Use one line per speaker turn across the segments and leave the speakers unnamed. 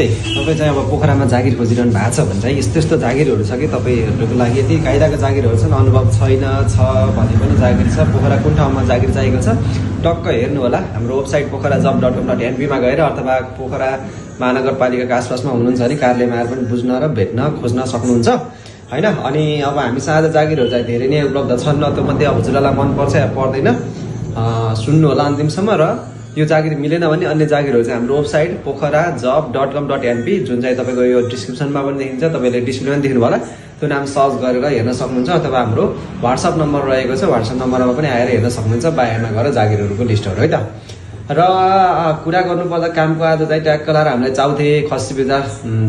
नमस्ते। तपाईँ चाहिँ अब पोखरामा जागिर खोजिरहनु भएको छ भने चाहिँ यस्तो यस्तो जागिरहरू छ कि तपाईँहरूको लागि यति कायदाको जागिरहरू छन्, अनुभव छैन छ भने पनि जागिर छ। पोखरा कुन ठाउँमा जागिर चाहिएको छ टक्क हेर्नु होला हाम्रो वेबसाइट pokharajob.com.np मा गएर, अथवा पोखरा महानगरपालिकाको आसपासमा हुनुहुन्छ भने कार्यालयमा आएर पनि बुझ्न र भेट्न खोज्न सक्नुहुन्छ हैन। अनि अब हामी साझा जागिरहरू चाहिँ धेरै नै उपलब्ध छन्। त्यो मध्ये अब हजुरलाई मन पर्छ या पर्दैन सुन्नु होला अन्तिमसम्म। र यो जागिर मिलेन भने अन्य जागिरहरू चाहिँ हाम्रो वेबसाइट pokharajob.com.np जुन चाहिँ तपाईँको यो डिस्क्रिप्सनमा पनि देखिन्छ, तपाईँले डिस्प्लेमा पनि देख्नु होला, त्यो नाम सर्च गरेर हेर्न सक्नुहुन्छ। अथवा हाम्रो व्हाट्सएप नम्बर रहेको छ, व्हाट्सएप नम्बरमा पनि आएर हेर्न सक्नुहुन्छ बाहिरमा गएर जागिरहरूको लिस्टहरू है त। र कुरा गर्नुपर्दा कामको आज चाहिँ ट्याक्क लाएर हामीलाई चाउथे खसी बजार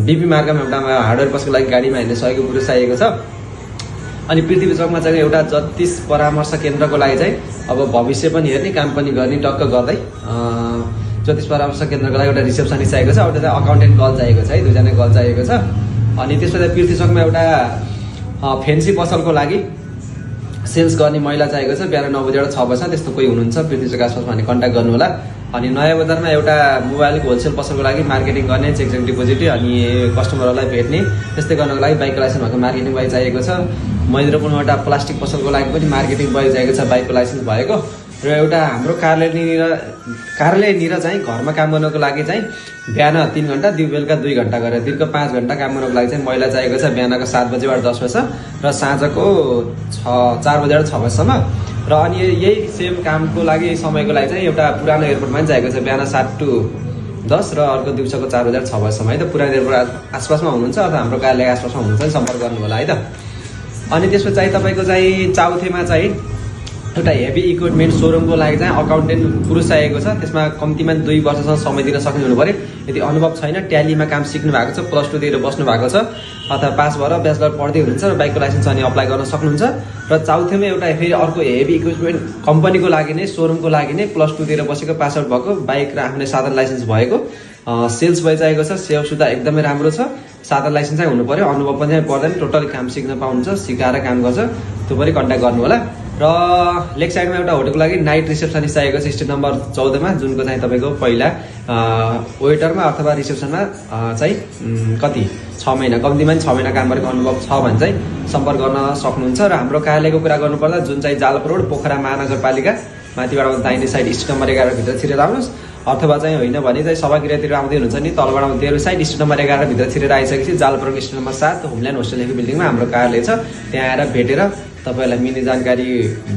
डिपी मार्गमा एउटा हार्डवेयर पसको लागि गाडीमा हिँड्ने सहयोगी पुरुष चाहिएको छ। अनि पृथ्वी चौकमा चाहिँ एउटा ज्योतिष परामर्श केन्द्रको लागि चाहिँ अब भविष्य पनि हेर्ने काम पनि गर्ने टक्क गर्दै ज्योतिष परामर्श केन्द्रको लागि एउटा रिसेप्सनिस्ट चाहिएको छ, एउटा चाहिँ अकाउन्टेन्ट गर्ल चाहिएको छ है, दुईजना गर्ल चाहिएको छ। अनि त्यसपछि पृथ्वी चौकमा एउटा फेन्सी पसलको लागि सेल्स गर्ने महिला चाहिएको छ। बिहान 9 बजेबाट 6 बजेसम्म त्यस्तो कोही हुनुहुन्छ पृथ्वी चौक आसपासमा भने कन्ट्याक्ट गर्नु होला। अनि नयाँ बजारमा एउटा मोबाइलको होलसेल पसलको लागि मार्केटिङ गर्ने, चेक डिपोजिट अनि कस्टमरहरूलाई भेट्ने त्यस्तै गर्नको लागि बाइकको लाइसेन्स भएको मार्केटिङ बाइक चाहिएको छ। महेन्द्रपुरमा एउटा प्लास्टिक पसलको लागि पनि मार्केटिङ बाइक चाहिएको छ बाइकको लाइसेन्स भएको। र एउटा हाम्रो कार्यालयनिर चाहिँ घरमा काम गर्नको लागि चाहिँ बिहान 3 घन्टा बेलुका 2 घन्टा गरेर दिनको 5 घन्टा काम गर्नको लागि चाहिँ महिला चाहिएको छ। बिहानको 7 बजेबाट 10 बजेसम्म र साँझको 4 बजेबाट 6 बजेसम्म। र अनि यही सेम कामको लागि समयको लागि चाहिँ एउटा पुरानो एयरपोर्टमा पनि चाहिएको छ, बिहान 7 to 10 र अर्को दिउँसोको 4 बजेबाट 6 बजेसम्म है त। पुरानो एयरपोर्ट आसपासमा हुनुहुन्छ अथवा हाम्रो कार्यालय आसपासमा हुनुहुन्छ भने सम्पर्क गर्नु होला है त। अनि त्यसपछि चाहिँ तपाईँको चाहिँ चाउथेमा चाहिँ एउटा हेभी इक्विपमेन्ट सोरुमको लागि चाहिँ अकाउन्टेन्ट पुरुष चाहिएको छ। त्यसमा कम्तीमा 2 वर्षसम्म समय दिन सक्ने हुनु पर्यो। यदि अनुभव छैन, ट्यालीमा काम सिक्नु भएको छ, +2 दिएर बस्नु भएको छ अथवा पास भएर ब्याचलर पढ्दै हुनुहुन्छ र बाइकको लाइसेन्स अनि अप्लाई गर्न सक्नुहुन्छ। र चाउथेमा एउटा फेरि अर्को हेभी इक्विपमेन्ट कम्पनीको लागि नै सोरुमको लागि नै +2 दिएर बसेको, पास आउट भएको, बाइक र आफ्नै साधारण लाइसेन्स भएको, सेल्स बोय चाहिएको छ। सेवा सुविधा एकदमै राम्रो छ। साधारण लाइसेन्स चाहिँ हुनु पर्यो, अनुभव पनि चाहिँ पर्दैन, टोटली काम सिक्न पाउनुहुन्छ, सिकाएर काम गर्छ। त्यो पनि कन्ट्याक्ट गर्नु होला। र लेग साइडमा एउटा होटलको लागि नाइट रिसेप्सनिस्ट चाहिएको छ स्टेट नम्बर 14 मा, जुनको चाहिँ तपाईँको पहिला वेटरमा अथवा रिसेप्सनमा चाहिँ कति 6 महिना कम्तीमा 6 महिना काम गरेको अनुभव छ भने चाहिँ सम्पर्क गर्न सक्नुहुन्छ। र हाम्रो कार्यालयको कुरा गर्नुपर्दा जुन चाहिँ जालप रोड पोखरा महानगरपालिका माथिबाट दाहिने साइड स्टेट नम्बर 11 भित्र छिरेर आउनुहोस्, अथवा चाहिँ होइन भने चाहिँ सभागृहतिर आउँदै हुनुहुन्छ नि तलबाट देउरो साइड स्टेट नम्बर 11 भित्र छिरेर आइसकेपछि जालपुरको स्टेट नम्बर 7 होमल्यान्ड होस्टेलको बिल्डिङमा हाम्रो कार्यालय छ। त्यहाँ आएर भेटेर तपाईँहरूलाई मिल्ने जानकारी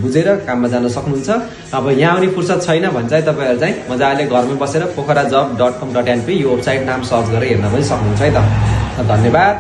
बुझेर काममा जान सक्नुहुन्छ। अब यहाँ आउने फुर्सद छैन भने चाहिँ तपाईँहरू चाहिँ मजाले घरमै बसेर pokharajob.com.np यो वेबसाइट नाम सर्च गरेर हेर्न पनि सक्नुहुन्छ है त। धन्यवाद।